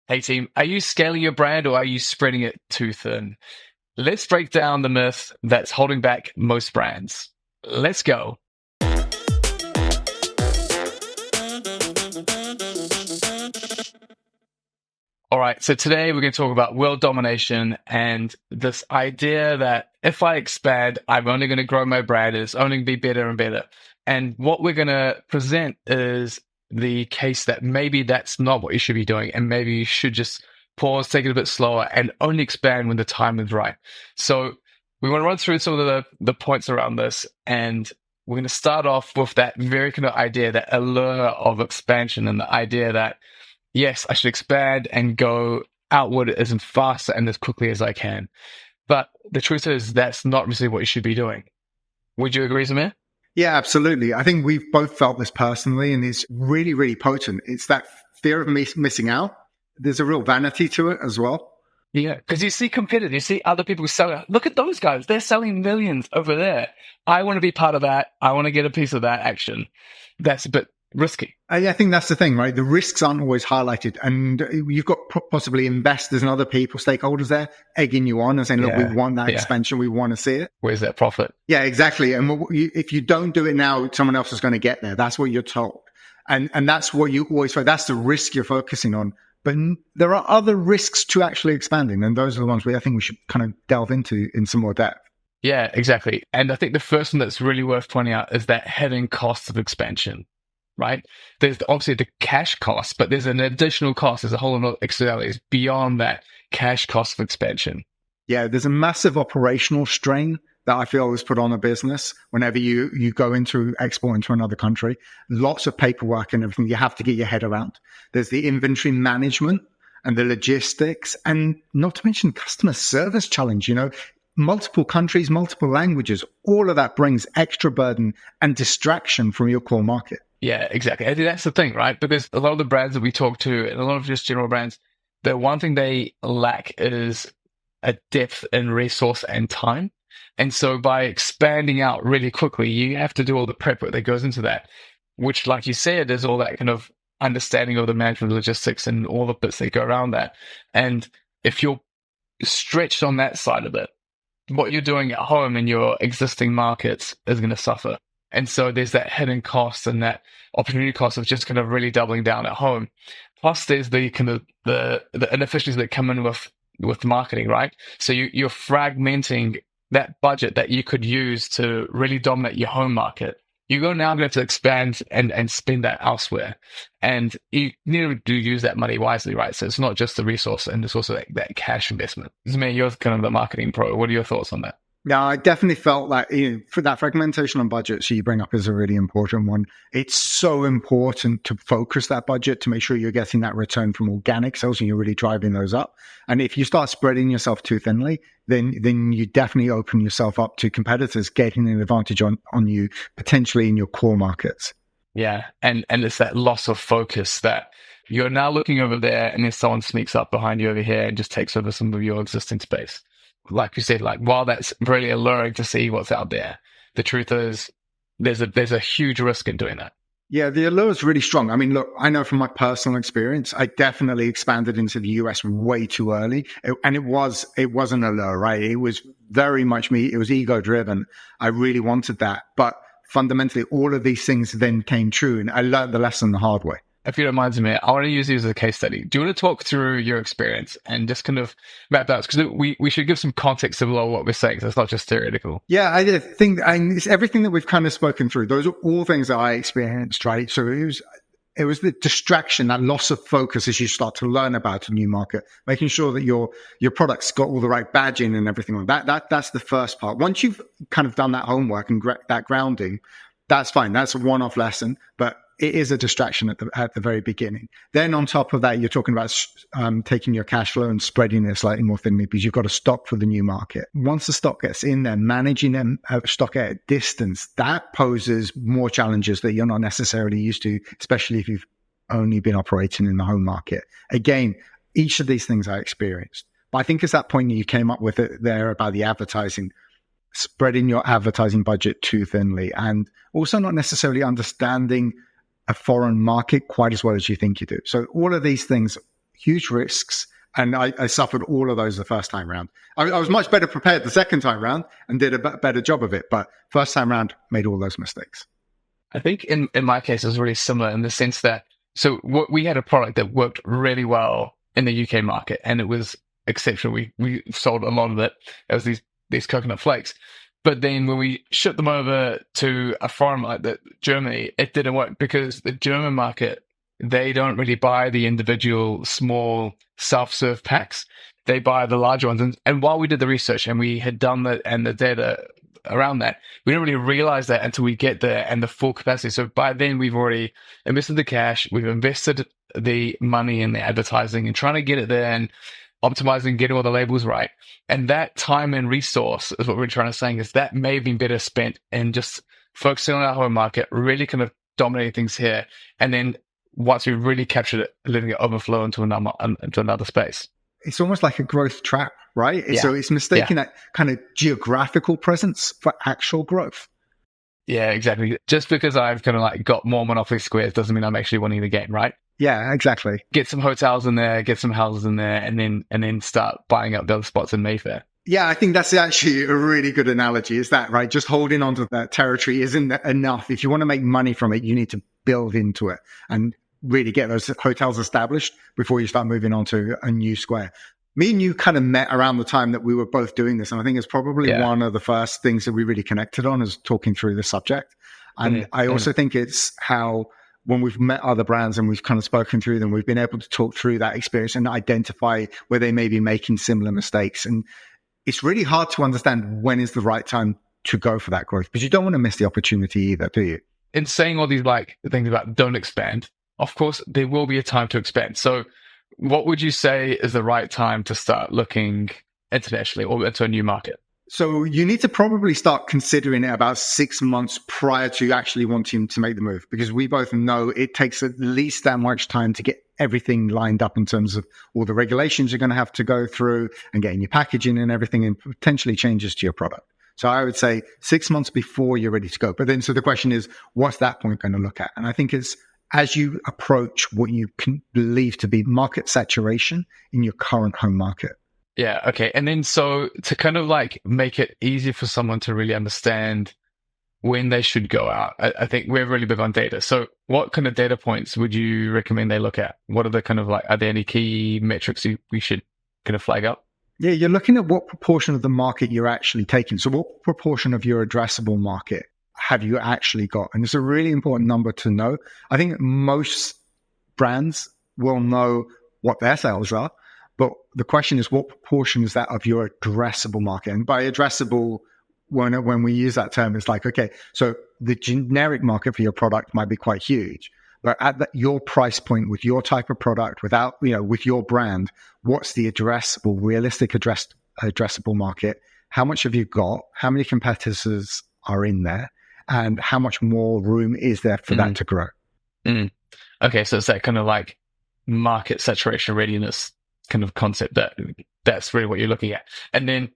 Hey team, are you scaling your brand or are you spreading it too thin? Let's break down the myth that's holding back most brands. Let's go. All right, so today we're going to talk about world domination and this idea that if I expand, I'm only going to grow my brand, it's only going to be better and better. And what we're going to present is the case that maybe that's not what you should be doing, and maybe you should just pause, take it a bit slower, and only expand when the time is right. So we want to run through some of the points around this, and we're going to start off with that very kind of idea, that allure of expansion, and the idea that yes, I should expand and go outward as fast and as quickly as I can. But the truth is that's not really what you should be doing. Would you agree, Zamir? Yeah, absolutely. I think we've both felt this personally, and it's really, really potent. It's that fear of missing out. There's a real vanity to it as well. Yeah, because you see competitors, you see other people selling. Look at those guys. They're selling millions over there. I want to be part of that. I want to get a piece of that action. That's a bit risky. I think that's the thing, right? The risks aren't always highlighted, and you've got possibly investors and other people, stakeholders there, egging you on and saying, look, we want that expansion. We want to see it. Where's that profit? Yeah, exactly. And if you don't do it now, someone else is going to get there. That's what you're told. And that's what you always find. That's the risk you're focusing on. But there are other risks to actually expanding, and those are the ones I think we should kind of delve into in some more depth. Yeah, exactly. And I think the first one that's really worth pointing out is that hidden cost of expansion. Right? There's obviously the cash cost, but there's an additional cost. There's a whole lot of externalities beyond that cash cost of expansion. Yeah, there's a massive operational strain that I feel is put on a business whenever you go into export into another country. Lots of paperwork and everything you have to get your head around. There's the inventory management and the logistics, and not to mention customer service challenge, multiple countries, multiple languages, all of that brings extra burden and distraction from your core market. Yeah, exactly. I think that's the thing, right? Because a lot of the brands that we talk to, and a lot of just general brands, the one thing they lack is a depth in resource and time. And so by expanding out really quickly, you have to do all the prep work that goes into that, which, like you said, is all that kind of understanding of the management logistics and all the bits that go around that. And if you're stretched on that side of it, what you're doing at home in your existing markets is going to suffer. And so there's that hidden cost and that opportunity cost of just kind of really doubling down at home. Plus there's the kind of the inefficiencies that come in with marketing, right? So you're fragmenting that budget that you could use to really dominate your home market. You're now going to expand and spend that elsewhere. And you need to use that money wisely, right? So it's not just the resource, and it's also that cash investment. Zamir, you're kind of the marketing pro. What are your thoughts on that? Yeah, I definitely felt that for that fragmentation on budgets you bring up is a really important one. It's so important to focus that budget to make sure you're getting that return from organic sales and you're really driving those up. And if you start spreading yourself too thinly, then you definitely open yourself up to competitors getting an advantage on you, potentially in your core markets. Yeah, and it's that loss of focus that you're now looking over there and then someone sneaks up behind you over here and just takes over some of your existing space. Like you said, while that's really alluring to see what's out there, the truth is there's a huge risk in doing that. Yeah, the allure is really strong. I mean, look, I know from my personal experience, I definitely expanded into the US way too early. And it was an allure, right? It was very much me. It was ego driven. I really wanted that. But fundamentally, all of these things then came true. And I learned the lesson the hard way. If you don't mind, Zamir, I want to use you as a case study. Do you want to talk through your experience and just kind of map that out? Because we should give some context of what we're saying, so it's not just theoretical. Yeah, I think it's everything that we've kind of spoken through. Those are all things that I experienced, right? So it was the distraction, that loss of focus as you start to learn about a new market, making sure that your product's got all the right badging and everything like that. That's the first part. Once you've kind of done that homework and that grounding, that's fine. That's a one-off lesson, but it is a distraction at the very beginning. Then on top of that, you're talking about taking your cash flow and spreading it slightly more thinly because you've got a stock for the new market. Once the stock gets in there, managing them stock at a distance, that poses more challenges that you're not necessarily used to, especially if you've only been operating in the home market. Again, each of these things I experienced. But I think it's that point that you came up with it there about the advertising, spreading your advertising budget too thinly, and also not necessarily understanding a foreign market quite as well as you think you do. So all of these things huge risks. And I suffered all of those the first time round. I was much better prepared the second time round and did a better job of it. But first time round, made all those mistakes. I think in my case, it was really similar in the sense that, so we had a product that worked really well in the UK market, and it was exceptional. We sold a lot of it. It was these coconut flakes. But then when we shipped them over to a foreign like that, Germany, it didn't work because the German market, they don't really buy the individual small self-serve packs. They buy the larger ones. And while we did the research and we had done the data around that, we didn't really realize that until we get there and the full capacity. So by then we've already invested the cash, we've invested the money in the advertising and trying to get it there and optimizing, getting all the labels right. And that time and resource is what we're trying to say, is that may have been better spent in just focusing on our home market, really kind of dominating things here. And then once we really captured it, letting it overflow into another space. It's almost like a growth trap, right? Yeah. So it's mistaking that kind of geographical presence for actual growth. Yeah, exactly. Just because I've kind of like got more Monopoly squares doesn't mean I'm actually winning the game, right? Yeah, exactly. Get some hotels in there, get some houses in there, and then start buying up the other spots in Mayfair. Yeah, I think that's actually a really good analogy, is that, right? Just holding onto that territory isn't enough. If you want to make money from it, you need to build into it and really get those hotels established before you start moving on to a new square. Me and you kind of met around the time that we were both doing this. And I think it's probably one of the first things that we really connected on, is talking through the subject. And I also think it's how, when we've met other brands and we've kind of spoken through them, we've been able to talk through that experience and identify where they may be making similar mistakes. And it's really hard to understand when is the right time to go for that growth, because you don't want to miss the opportunity either, do you? In saying all these like things about don't expand, of course, there will be a time to expand. So what would you say is the right time to start looking internationally or into a new market? So you need to probably start considering it about 6 months prior to actually wanting to make the move, because we both know it takes at least that much time to get everything lined up in terms of all the regulations you're going to have to go through and getting your packaging and everything, and potentially changes to your product. So I would say 6 months before you're ready to go. But then, so the question is, what's that point going to look at? And I think it's as you approach what you can believe to be market saturation in your current home market. Yeah. Okay. And then so to kind of like make it easier for someone to really understand when they should go out, I think we're really big on data. So what kind of data points would you recommend they look at? What are the kind of like, are there any key metrics we should kind of flag up? Yeah, you're looking at what proportion of the market you're actually taking. So what proportion of your addressable market have you actually got? And it's a really important number to know. I think most brands will know what their sales are, but the question is, what proportion is that of your addressable market? And by addressable, when we use that term, it's like, okay, so the generic market for your product might be quite huge, but at your price point with your type of product, without, with your brand, what's the addressable, realistic addressable market? How much have you got? How many competitors are in there? And how much more room is there for that to grow? Okay, so it's that kind of like market saturation readiness kind of concept that's really what you're looking at. And then,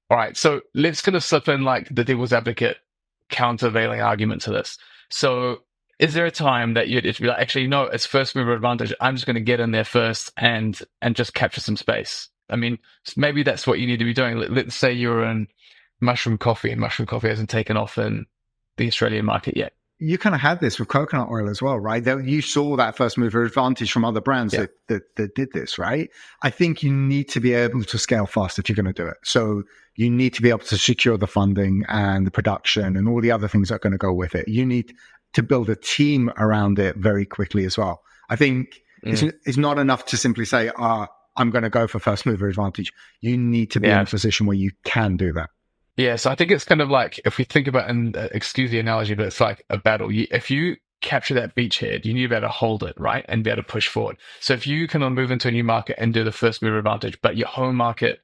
all right, so let's kind of slip in like the devil's advocate countervailing argument to this. So is there a time that you'd be like, actually, no, it's first mover advantage. I'm just going to get in there first and just capture some space. I mean, maybe that's what you need to be doing. Let's say you're in mushroom coffee and mushroom coffee hasn't taken off in the Australian market yet. You kind of had this with coconut oil as well, right? You saw that first mover advantage from other brands that did this, right? I think you need to be able to scale fast if you're going to do it. So you need to be able to secure the funding and the production and all the other things that are going to go with it. You need to build a team around it very quickly as well. I think it's not enough to simply say, I'm going to go for first mover advantage. You need to be in a position where you can do that. Yeah, so I think it's kind of like, if we think about, and excuse the analogy, but it's like a battle. If you capture that beachhead, you need to be able to hold it, right? And be able to push forward. So if you can move into a new market and do the first mover advantage, but your home market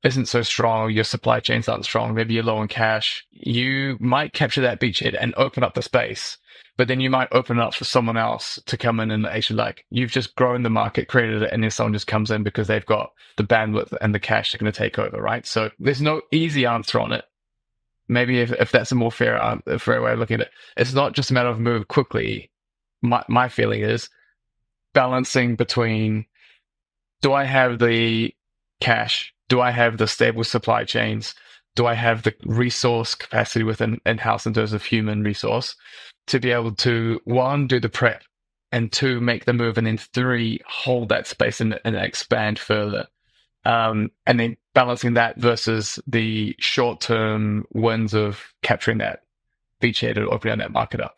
isn't so strong, your supply chains aren't strong, maybe you're low on cash, you might capture that beachhead and open up the space. But then you might open it up for someone else to come in and actually, like, you've just grown the market, created it, and then someone just comes in because they've got the bandwidth and the cash they're going to take over, right? So there's no easy answer on it. Maybe if that's a more fair way of looking at it, it's not just a matter of move quickly. My feeling is balancing between do I have the cash? Do I have the stable supply chains? Do I have the resource capacity within in-house in terms of human resource to be able to, one, do the prep, and two, make the move, and then three, hold that space and expand further. And then balancing that versus the short-term wins of capturing that beachhead or opening that market up.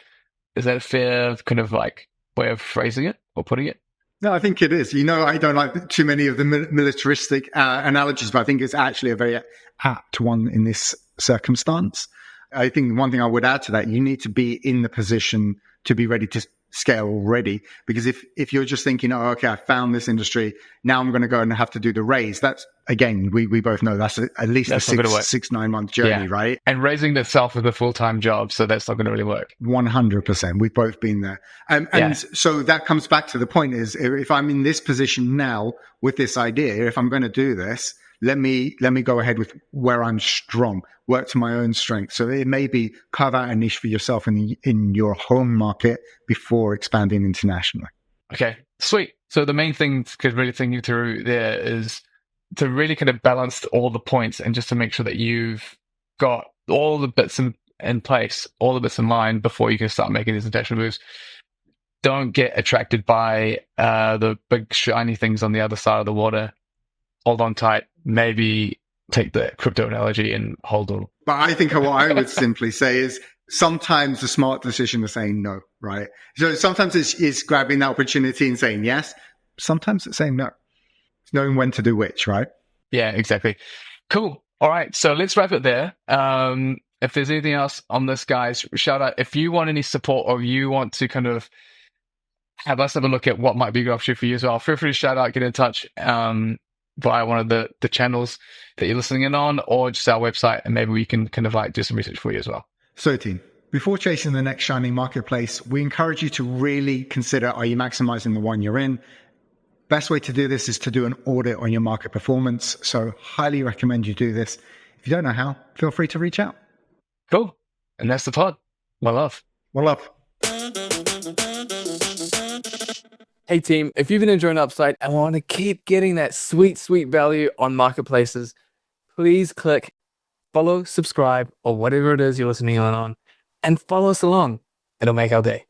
Is that a fair kind of like way of phrasing it or putting it? No, I think it is. I don't like too many of the militaristic analogies, but I think it's actually a very apt one in this circumstance. I think one thing I would add to that, you need to be in the position to be ready to scale already. Because if you're just thinking, oh, okay, I found this industry, now I'm going to go and have to do the raise. That's, again, we both know that's at least That's a 6-9 month journey, right? And raising itself with a full-time job, so that's not going to really work. 100%. We've both been there. And so that comes back to the point is, if I'm in this position now with this idea, if I'm going to do this, let me go ahead with where I'm strong, work to my own strength. So it may be carve out a niche for yourself in your home market before expanding internationally. Okay, sweet. So the main thing to really thinking through there is to really kind of balance all the points and just to make sure that you've got all the bits in place, all the bits in line before you can start making these international moves. Don't get attracted by the big shiny things on the other side of the water. Hold on tight. Maybe take the crypto analogy and hold on. But I think what I would simply say is sometimes the smart decision is saying no, right? So sometimes it's grabbing that opportunity and saying yes. Sometimes it's saying no. It's knowing when to do which, right? Yeah, exactly. Cool. All right. So let's wrap it there. If there's anything else on this, guys, shout out. If you want any support or you want to kind of have us have a look at what might be a good option for you as well, feel free to shout out, get in touch. Via one of the channels that you're listening in on, or just our website, and maybe we can kind of like do some research for you as well. So team, before chasing the next shining marketplace, we encourage you to really consider, are you maximizing the one you're in? Best way to do this is to do an audit on your market performance. So highly recommend you do this. If you don't know how, feel free to reach out. Cool. And that's the pod. Well love. Well love. Hey team, if you've been enjoying Upside and want to keep getting that sweet, sweet value on marketplaces, please click follow, subscribe, or whatever it is you're listening on, and follow us along. It'll make our day.